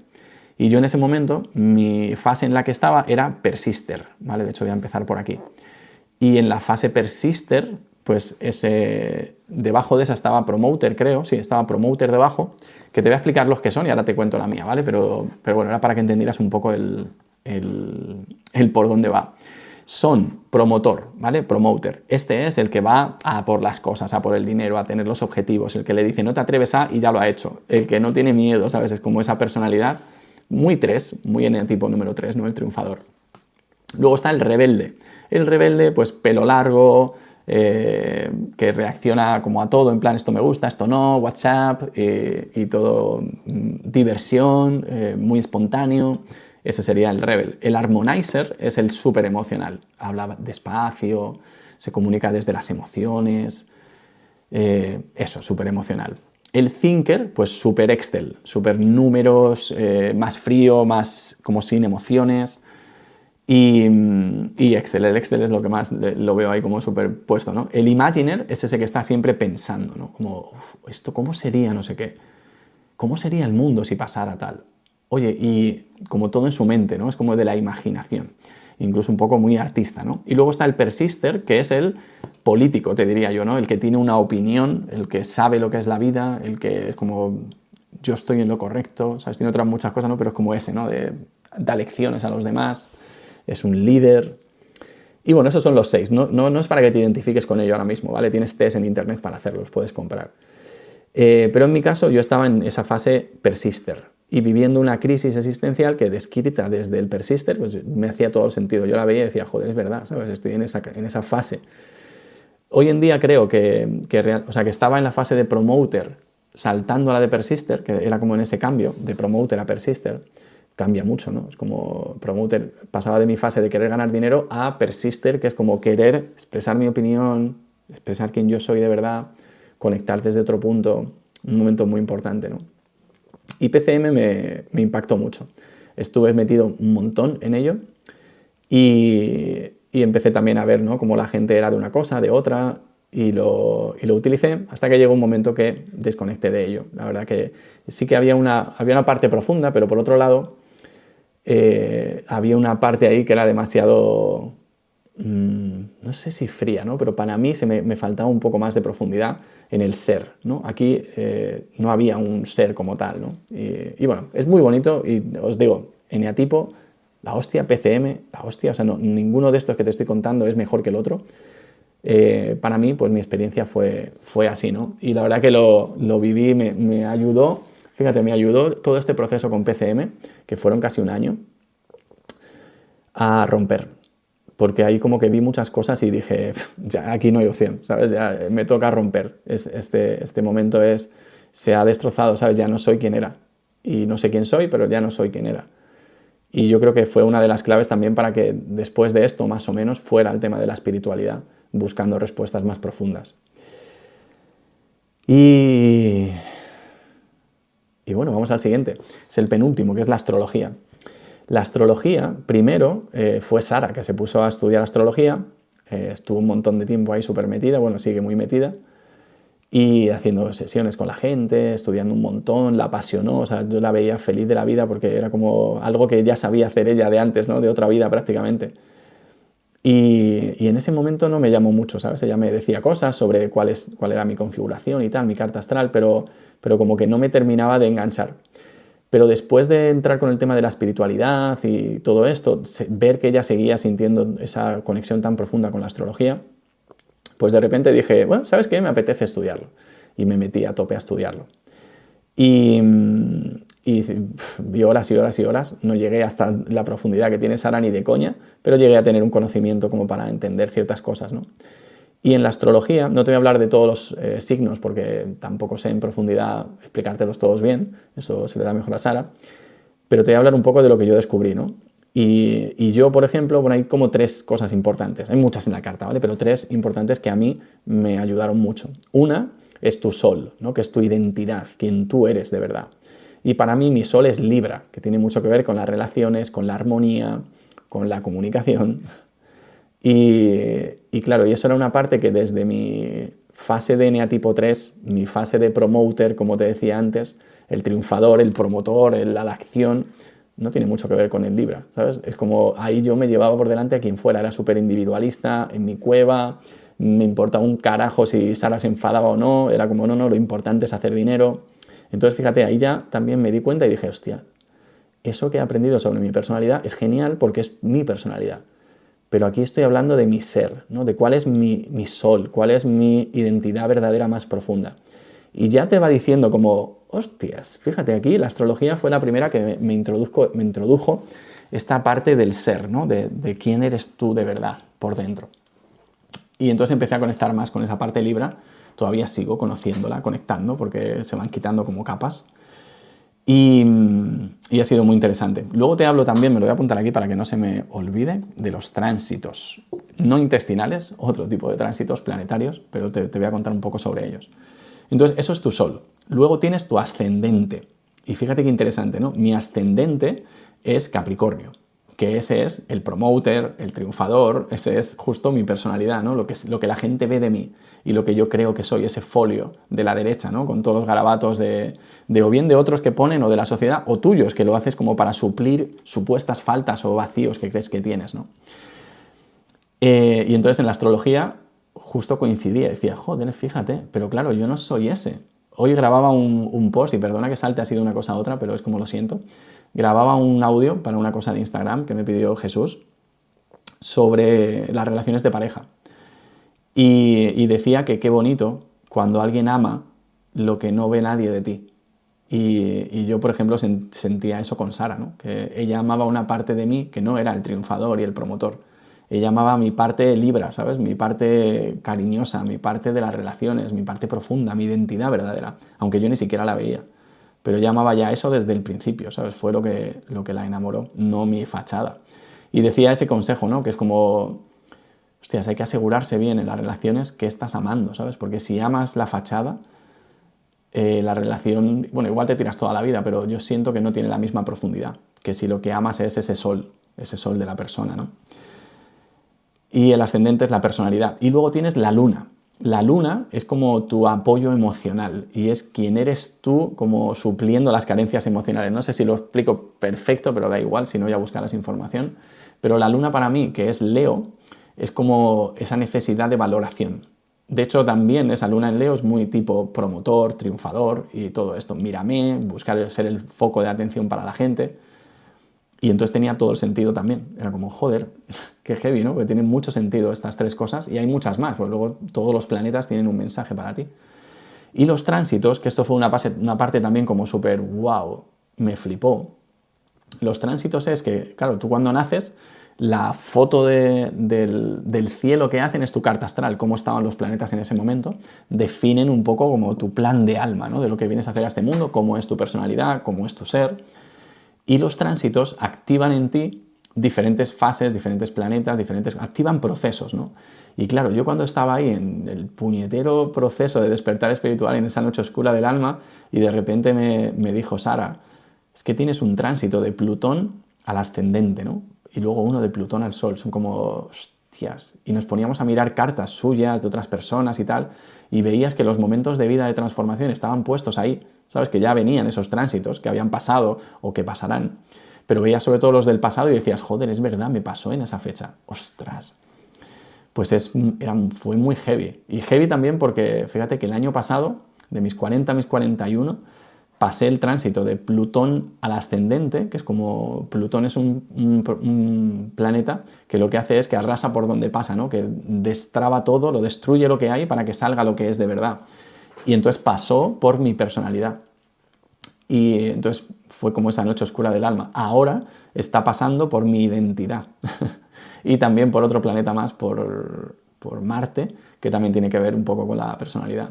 Y yo en ese momento, mi fase en la que estaba era Persister, ¿vale? De hecho voy a empezar por aquí. Y en la fase Persister, pues debajo de esa estaba Promoter, creo, sí, estaba Promoter debajo, que te voy a explicar los que son y ahora te cuento la mía, ¿vale? Pero bueno, era para que entendieras un poco el por dónde va. Son promotor, ¿vale? Promoter. Este es el que va a por las cosas, a por el dinero, a tener los objetivos, el que le dice no te atreves a y ya lo ha hecho, el que no tiene miedo, ¿sabes? Es como esa personalidad muy 3, muy en el tipo número 3, ¿no? El triunfador. Luego está el rebelde. El rebelde, pues pelo largo, que reacciona como a todo, en plan esto me gusta, esto no, WhatsApp y todo, diversión, muy espontáneo. Ese sería el rebel. El harmonizer es el súper emocional. Habla despacio, se comunica desde las emociones. Eso, súper emocional. El thinker, pues súper Excel, súper números, más frío, más como sin emociones. Y Excel, el Excel es lo que más lo veo ahí como superpuesto, ¿no? El imaginer es ese que está siempre pensando, ¿no? Como, esto cómo sería, no sé qué. ¿Cómo sería el mundo si pasara tal? Oye, y como todo en su mente, ¿no? Es como de la imaginación. Incluso un poco muy artista, ¿no? Y luego está el persister, que es el político, te diría yo, ¿no? El que tiene una opinión, el que sabe lo que es la vida, el que es como, yo estoy en lo correcto, ¿sabes? Tiene otras muchas cosas, ¿no? Pero es como ese, ¿no? Da lecciones a los demás, es un líder. Y bueno, esos son los 6. No es para que te identifiques con ello ahora mismo, ¿vale? Tienes test en internet para hacerlos, puedes comprar. Pero en mi caso yo estaba en esa fase persister y viviendo una crisis existencial que descrita desde el persister, pues me hacía todo el sentido. Yo la veía y decía, joder, es verdad, ¿sabes? Estoy en esa fase. Hoy en día creo que estaba en la fase de promoter saltando a la de persister, que era como en ese cambio de promoter a persister. Cambia mucho, ¿no? Es como promoter pasaba de mi fase de querer ganar dinero a persister, que es como querer expresar mi opinión, expresar quién yo soy de verdad, conectar desde otro punto, un momento muy importante, ¿no? Y PCM me impactó mucho. Estuve metido un montón en ello y empecé también a ver, ¿no?, cómo la gente era de una cosa, de otra, y lo utilicé hasta que llegó un momento que desconecté de ello. La verdad que sí que había una parte profunda, pero por otro lado había una parte ahí que era demasiado, no sé si fría, ¿no? Pero para mí me faltaba un poco más de profundidad en el ser, ¿no? Aquí no había un ser como tal, ¿no? Y bueno, es muy bonito y os digo, eneatipo, la hostia, PCM, la hostia, o sea, ninguno de estos que te estoy contando es mejor que el otro. Para mí, pues mi experiencia fue así, ¿no? Y la verdad que lo viví, me ayudó, fíjate, me ayudó todo este proceso con PCM, que fueron casi un año, a romper. Porque ahí como que vi muchas cosas y dije, ya aquí no hay opción, ¿sabes? Ya me toca romper. Este momento se ha destrozado, ¿sabes? Ya no soy quien era. Y no sé quién soy, pero ya no soy quien era. Y yo creo que fue una de las claves también para que después de esto, más o menos, fuera el tema de la espiritualidad, buscando respuestas más profundas. Y bueno, vamos al siguiente. Es el penúltimo, que es la astrología. La astrología, primero, fue Sara, que se puso a estudiar astrología, estuvo un montón de tiempo ahí súper metida, bueno, sigue muy metida, y haciendo sesiones con la gente, estudiando un montón, la apasionó, o sea, yo la veía feliz de la vida porque era como algo que ya sabía hacer ella de antes, ¿no? De otra vida prácticamente. Y en ese momento no me llamó mucho, ¿sabes? Ella me decía cosas sobre cuál era mi configuración y tal, mi carta astral, pero como que no me terminaba de enganchar. Pero después de entrar con el tema de la espiritualidad y todo esto, ver que ella seguía sintiendo esa conexión tan profunda con la astrología, pues de repente dije, bueno, ¿sabes qué? Me apetece estudiarlo. Y me metí a tope a estudiarlo. Y vi horas y horas y horas. No llegué hasta la profundidad que tiene Sara ni de coña, pero llegué a tener un conocimiento como para entender ciertas cosas, ¿no? Y en la astrología, no te voy a hablar de todos los signos porque tampoco sé en profundidad explicártelos todos bien, eso se le da mejor a Sara, pero te voy a hablar un poco de lo que yo descubrí, ¿no? Y yo, por ejemplo, bueno, hay como 3 cosas importantes, hay muchas en la carta, ¿vale? Pero 3 importantes que a mí me ayudaron mucho. Una es tu sol, ¿no? Que es tu identidad, quien tú eres de verdad. Y para mí mi sol es Libra, que tiene mucho que ver con las relaciones, con la armonía, con la comunicación. Y claro, y eso era una parte que desde mi fase de eneatipo 3, mi fase de promoter, como te decía antes, el triunfador, el promotor, la acción, no tiene mucho que ver con el Libra, ¿sabes? Es como ahí yo me llevaba por delante a quien fuera, era súper individualista, en mi cueva, me importaba un carajo si Sara se enfadaba o no, era como no, lo importante es hacer dinero. Entonces, fíjate, ahí ya también me di cuenta y dije, hostia, eso que he aprendido sobre mi personalidad es genial porque es mi personalidad. Pero aquí estoy hablando de mi ser, ¿no? De cuál es mi sol, cuál es mi identidad verdadera más profunda. Y ya te va diciendo como, hostias, fíjate aquí, la astrología fue la primera que me introdujo esta parte del ser, ¿no? De quién eres tú de verdad por dentro. Y entonces empecé a conectar más con esa parte Libra, todavía sigo conociéndola, conectando, porque se van quitando como capas. Y ha sido muy interesante. Luego te hablo también, me lo voy a apuntar aquí para que no se me olvide, de los tránsitos no intestinales, otro tipo de tránsitos planetarios, pero te voy a contar un poco sobre ellos. Entonces, eso es tu sol. Luego tienes tu ascendente. Y fíjate qué interesante, ¿no? Mi ascendente es Capricornio, que ese es el promoter, el triunfador, ese es justo mi personalidad, ¿no? Lo que la gente ve de mí y lo que yo creo que soy, ese folio de la derecha, ¿no? Con todos los garabatos de o bien de otros que ponen o de la sociedad o tuyos, que lo haces como para suplir supuestas faltas o vacíos que crees que tienes, ¿no? Y entonces en la astrología justo coincidía, decía, joder, fíjate, pero claro, yo no soy ese. Hoy grababa un post, y perdona que salte así de una cosa a otra, pero es como lo siento. Grababa un audio para una cosa de Instagram que me pidió Jesús sobre las relaciones de pareja. Y decía que qué bonito cuando alguien ama lo que no ve nadie de ti. Y yo, por ejemplo, sentía eso con Sara, ¿no? Que ella amaba una parte de mí que no era el triunfador y el promotor. Ella amaba mi parte libra, ¿sabes? Mi parte cariñosa, mi parte de las relaciones, mi parte profunda, mi identidad verdadera, aunque yo ni siquiera la veía. Pero ella amaba ya eso desde el principio, ¿sabes? Fue lo que la enamoró, no mi fachada. Y decía ese consejo, ¿no? Que es como, hostias, hay que asegurarse bien en las relaciones que estás amando, ¿sabes? Porque si amas la fachada, la relación, bueno, igual te tiras toda la vida, pero yo siento que no tiene la misma profundidad que si lo que amas es ese sol de la persona, ¿no? Y el ascendente es la personalidad. Y luego tienes la luna. La luna es como tu apoyo emocional y es quien eres tú como supliendo las carencias emocionales. No sé si lo explico perfecto, pero da igual, si no ya buscarás información. Pero la luna para mí, que es Leo, es como esa necesidad de valoración. De hecho, también esa luna en Leo es muy tipo promotor, triunfador y todo esto. Mírame, buscar ser el foco de atención para la gente. Y entonces tenía todo el sentido también. Era como, joder, qué heavy, ¿no? Porque tienen mucho sentido estas tres cosas y hay muchas más, porque luego todos los planetas tienen un mensaje para ti. Y los tránsitos, que esto fue una parte también como súper, wow, me flipó. Los tránsitos es que, claro, tú cuando naces, la foto del cielo que hacen es tu carta astral, cómo estaban los planetas en ese momento, definen un poco como tu plan de alma, ¿no? De lo que vienes a hacer a este mundo, cómo es tu personalidad, cómo es tu ser. Y los tránsitos activan en ti diferentes fases, diferentes planetas, activan procesos, ¿no? Y claro, yo cuando estaba ahí en el puñetero proceso de despertar espiritual, en esa noche oscura del alma, y de repente me dijo Sara, es que tienes un tránsito de Plutón al ascendente, ¿no? Y luego uno de Plutón al Sol, son como, hostias. Y nos poníamos a mirar cartas suyas, de otras personas y tal, y veías que los momentos de vida de transformación estaban puestos ahí, ¿sabes? Que ya venían esos tránsitos, que habían pasado o que pasarán. Pero veías sobre todo los del pasado y decías, joder, es verdad, me pasó en esa fecha. Ostras. Pues fue muy heavy. Y heavy también porque, fíjate que el año pasado, de mis 40 a mis 41, pasé el tránsito de Plutón al ascendente, que es como Plutón es un planeta que lo que hace es que arrasa por donde pasa, ¿no? Que destraba todo, lo destruye lo que hay para que salga lo que es de verdad. Y entonces pasó por mi personalidad. Y entonces fue como esa noche oscura del alma. Ahora está pasando por mi identidad. Y también por otro planeta más, por Marte, que también tiene que ver un poco con la personalidad.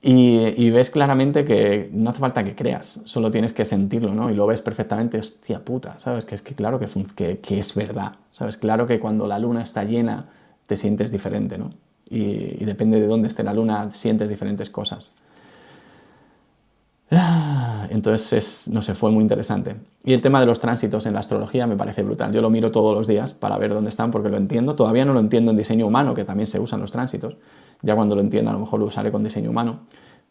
Y ves claramente que no hace falta que creas, solo tienes que sentirlo, ¿no? Y lo ves perfectamente, hostia puta, ¿sabes? Que es que claro que es verdad, ¿sabes? Claro que cuando la luna está llena te sientes diferente, ¿no? Y depende de dónde esté la luna, sientes diferentes cosas. Entonces, no sé, fue muy interesante. Y el tema de los tránsitos en la astrología me parece brutal. Yo lo miro todos los días para ver dónde están porque lo entiendo. Todavía no lo entiendo en diseño humano, que también se usan los tránsitos. Ya cuando lo entienda a lo mejor lo usaré con diseño humano.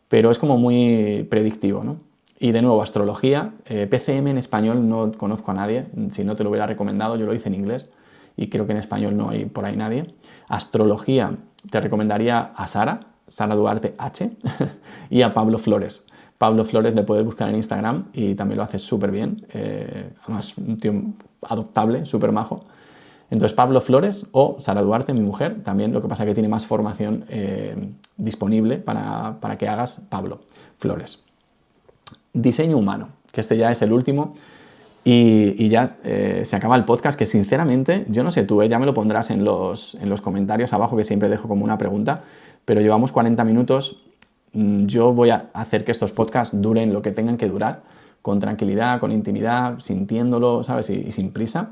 Pero es como muy predictivo, ¿no? Y de nuevo, astrología. PCM en español no conozco a nadie. Si no te lo hubiera recomendado, yo lo hice en inglés. Y creo que en español no hay por ahí nadie. Astrología te recomendaría a Sara Duarte H, y a Pablo Flores. Pablo Flores le puedes buscar en Instagram y también lo hace súper bien. Además, un tío adoptable, súper majo. Entonces, Pablo Flores o Sara Duarte, mi mujer, también lo que pasa es que tiene más formación disponible para que hagas Pablo Flores. Diseño humano, que este ya es el último. Y ya se acaba el podcast, que sinceramente, yo no sé tú, ya me lo pondrás en los comentarios abajo, que siempre dejo como una pregunta, pero llevamos 40 minutos. Yo voy a hacer que estos podcasts duren lo que tengan que durar, con tranquilidad, con intimidad, sintiéndolo, ¿sabes? Y sin prisa.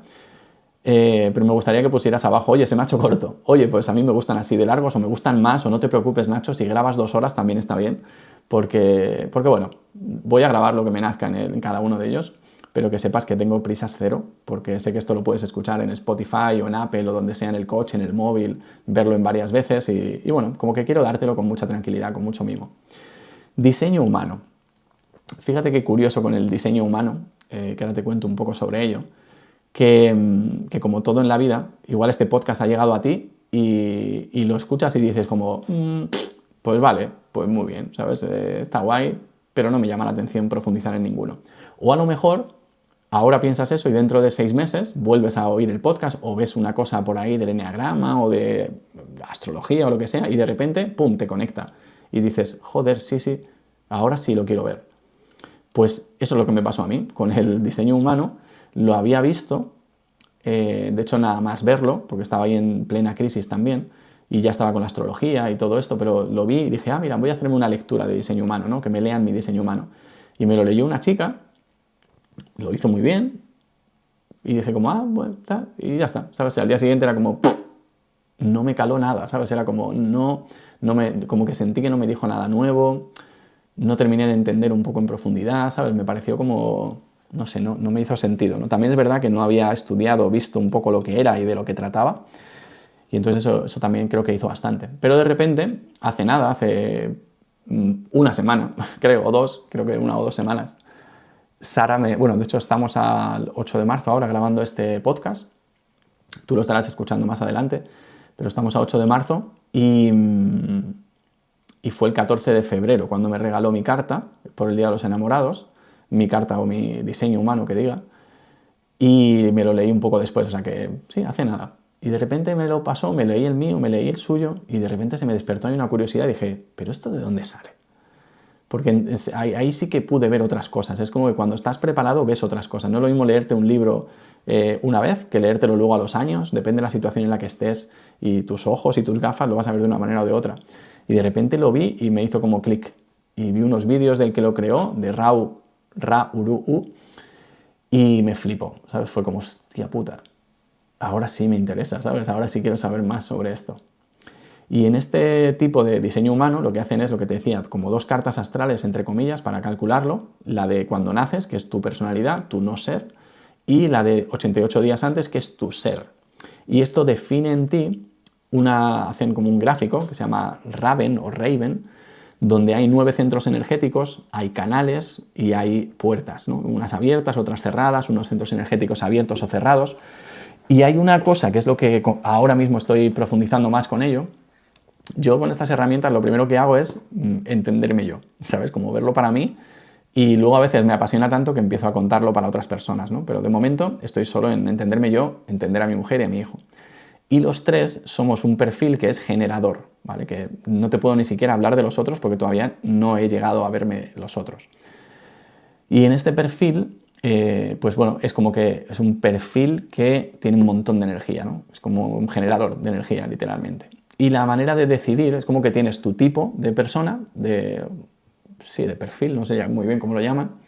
pero me gustaría que pusieras abajo, oye, se me ha hecho corto, oye, pues a mí me gustan así de largos o me gustan más, o no te preocupes, Nacho, si grabas 2 horas también está bien, porque bueno, voy a grabar lo que me nazca en cada uno de ellos, pero que sepas que tengo prisas cero, porque sé que esto lo puedes escuchar en Spotify o en Apple o donde sea, en el coche, en el móvil, verlo en varias veces y bueno, como que quiero dártelo con mucha tranquilidad, con mucho mimo. Diseño humano. Fíjate qué curioso con el diseño humano, que ahora te cuento un poco sobre ello, que como todo en la vida, igual este podcast ha llegado a ti y lo escuchas y dices como, pues vale, pues muy bien, ¿sabes? Está guay, pero no me llama la atención profundizar en ninguno. O a lo mejor ahora piensas eso y dentro de 6 meses vuelves a oír el podcast o ves una cosa por ahí del eneagrama o de astrología o lo que sea y de repente, ¡pum!, te conecta. Y dices, joder, sí, ahora sí lo quiero ver. Pues eso es lo que me pasó a mí con el diseño humano. Lo había visto, de hecho nada más verlo, porque estaba ahí en plena crisis también, y ya estaba con la astrología y todo esto, pero lo vi y dije, mira, voy a hacerme una lectura de diseño humano, ¿no? Que me lean mi diseño humano. Y me lo leyó una chica, lo hizo muy bien, y dije como, bueno, está, y ya está, ¿sabes? Al día siguiente era como, no me caló nada, ¿sabes? Era como, como que sentí que no me dijo nada nuevo, no terminé de entender un poco en profundidad, ¿sabes? Me pareció como, no sé, no me hizo sentido, ¿no? También es verdad que no había estudiado, visto un poco lo que era y de lo que trataba, y entonces eso también creo que hizo bastante. Pero de repente, hace una semana, creo, o 2, creo que 1 o 2 semanas, Sara bueno, de hecho estamos al 8 de marzo ahora grabando este podcast, tú lo estarás escuchando más adelante, pero estamos a 8 de marzo y fue el 14 de febrero cuando me regaló mi carta por el Día de los Enamorados, mi carta o mi diseño humano que diga, y me lo leí un poco después, o sea que sí, hace nada. Y de repente me lo pasó, me leí el mío, me leí el suyo y de repente se me despertó ahí una curiosidad y dije, ¿pero esto de dónde sale? Porque ahí sí que pude ver otras cosas. Es como que cuando estás preparado ves otras cosas. No es lo mismo leerte un libro una vez que leértelo luego a los años. Depende de la situación en la que estés y tus ojos y tus gafas lo vas a ver de una manera o de otra. Y de repente lo vi y me hizo como clic. Y vi unos vídeos del que lo creó, de Ra Uru U, y me flipó, ¿sabes? Fue como, hostia puta, ahora sí me interesa, ¿sabes? Ahora sí quiero saber más sobre esto. Y en este tipo de diseño humano lo que hacen es lo que te decía, como 2 cartas astrales, entre comillas, para calcularlo, la de cuando naces, que es tu personalidad, tu no ser, y la de 88 días antes, que es tu ser. Y esto define en ti hacen como un gráfico que se llama Raven o Raven, donde hay 9 centros energéticos, hay canales y hay puertas, ¿no? Unas abiertas, otras cerradas, unos centros energéticos abiertos o cerrados. Y hay una cosa que es lo que ahora mismo estoy profundizando más con ello. Yo con estas herramientas lo primero que hago es entenderme yo, ¿sabes? Como verlo para mí y luego a veces me apasiona tanto que empiezo a contarlo para otras personas, ¿no? Pero de momento estoy solo en entenderme yo, entender a mi mujer y a mi hijo. Y los 3 somos un perfil que es generador, ¿vale? Que no te puedo ni siquiera hablar de los otros porque todavía no he llegado a verme los otros. Y en este perfil, pues bueno, es como que es un perfil que tiene un montón de energía, ¿no? Es como un generador de energía, literalmente. Y la manera de decidir es como que tienes tu tipo de persona, de perfil, no sé ya muy bien cómo lo llaman,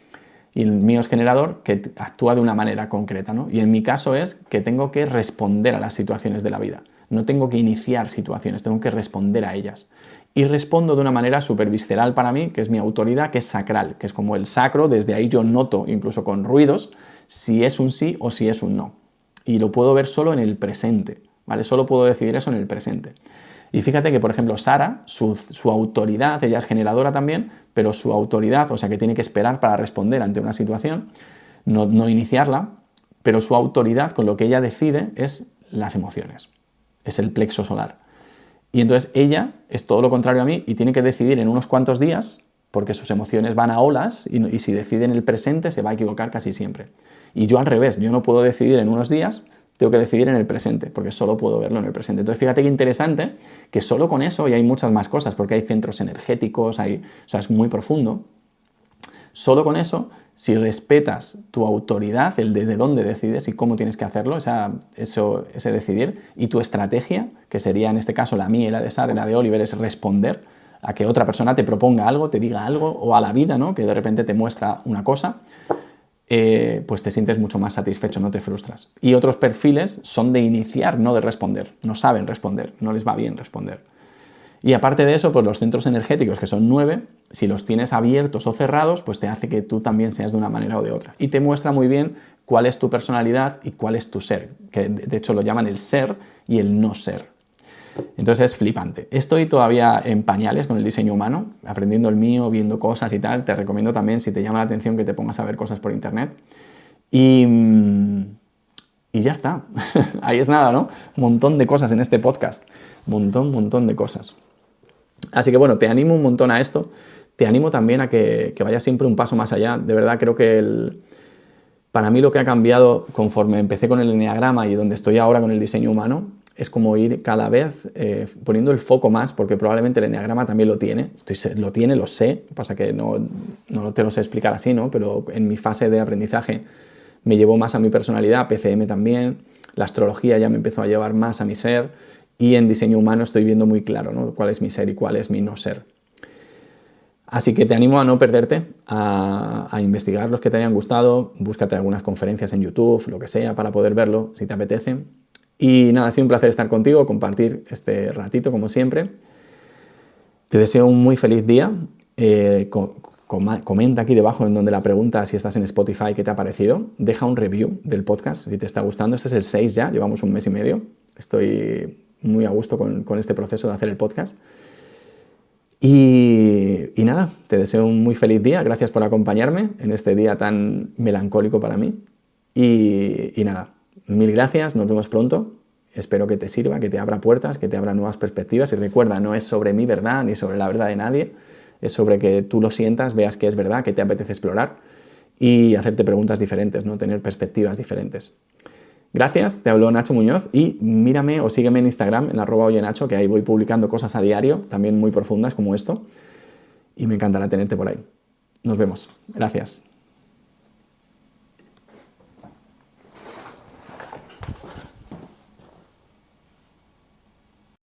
y el mío es generador, que actúa de una manera concreta, ¿no? Y en mi caso es que tengo que responder a las situaciones de la vida. No tengo que iniciar situaciones, tengo que responder a ellas. Y respondo de una manera súper visceral para mí, que es mi autoridad, que es sacral, que es como el sacro, desde ahí yo noto, incluso con ruidos, si es un sí o si es un no. Y lo puedo ver solo en el presente, ¿vale? Solo puedo decidir eso en el presente. Y fíjate que, por ejemplo, Sara, su autoridad, ella es generadora también, pero su autoridad, o sea que tiene que esperar para responder ante una situación, no iniciarla, pero su autoridad con lo que ella decide es las emociones, es el plexo solar. Y entonces ella es todo lo contrario a mí y tiene que decidir en unos cuantos días, porque sus emociones van a olas y si decide en el presente se va a equivocar casi siempre. Y yo al revés, yo no puedo decidir en unos días, tengo que decidir en el presente, porque solo puedo verlo en el presente. Entonces, fíjate qué interesante que solo con eso, y hay muchas más cosas, porque hay centros energéticos, o sea, es muy profundo. Solo con eso, si respetas tu autoridad, el desde dónde decides y cómo tienes que hacerlo, ese decidir, y tu estrategia, que sería en este caso la mía y la de Sara y la de Oliver, es responder a que otra persona te proponga algo, te diga algo, o a la vida, ¿no? Que de repente te muestra una cosa. pues te sientes mucho más satisfecho, no te frustras. Y otros perfiles son de iniciar, no de responder. No saben responder, no les va bien responder. Y aparte de eso, pues los centros energéticos, que son 9, si los tienes abiertos o cerrados, pues te hace que tú también seas de una manera o de otra. Y te muestra muy bien cuál es tu personalidad y cuál es tu ser, que de hecho lo llaman el ser y el no ser. Entonces es flipante. Estoy todavía en pañales con el diseño humano, aprendiendo el mío, viendo cosas y tal. Te recomiendo también, si te llama la atención, que te pongas a ver cosas por internet. Y ya está. Ahí es nada, ¿no? Un montón de cosas en este podcast. Montón de cosas. Así que bueno, te animo un montón a esto. Te animo también a que vayas siempre un paso más allá. De verdad creo que para mí lo que ha cambiado conforme empecé con el eneagrama y donde estoy ahora con el diseño humano es como ir cada vez poniendo el foco más, porque probablemente el eneagrama también lo tiene. Lo sé, pasa que no te lo sé explicar así, ¿no? Pero en mi fase de aprendizaje me llevó más a mi personalidad, PCM también, la astrología ya me empezó a llevar más a mi ser, y en diseño humano estoy viendo muy claro, ¿no? Cuál es mi ser y cuál es mi no ser. Así que te animo a no perderte, a investigar los que te hayan gustado, búscate algunas conferencias en YouTube, lo que sea, para poder verlo, si te apetece. Y nada, ha sido un placer estar contigo, compartir este ratito, como siempre. Te deseo un muy feliz día. Comenta aquí debajo en donde la pregunta, si estás en Spotify, qué te ha parecido. Deja un review del podcast si te está gustando. Este es el 6 ya, llevamos un mes y medio. Estoy muy a gusto con este proceso de hacer el podcast. Y nada, te deseo un muy feliz día. Gracias por acompañarme en este día tan melancólico para mí. Y nada, mil gracias, nos vemos pronto. Espero que te sirva, que te abra puertas, que te abra nuevas perspectivas. Y recuerda, no es sobre mi verdad ni sobre la verdad de nadie. Es sobre que tú lo sientas, veas que es verdad, que te apetece explorar y hacerte preguntas diferentes, ¿no? Tener perspectivas diferentes. Gracias, te habló Nacho Muñoz y mírame o sígueme en Instagram, en @oyenacho, que ahí voy publicando cosas a diario, también muy profundas como esto, y me encantará tenerte por ahí. Nos vemos. Gracias.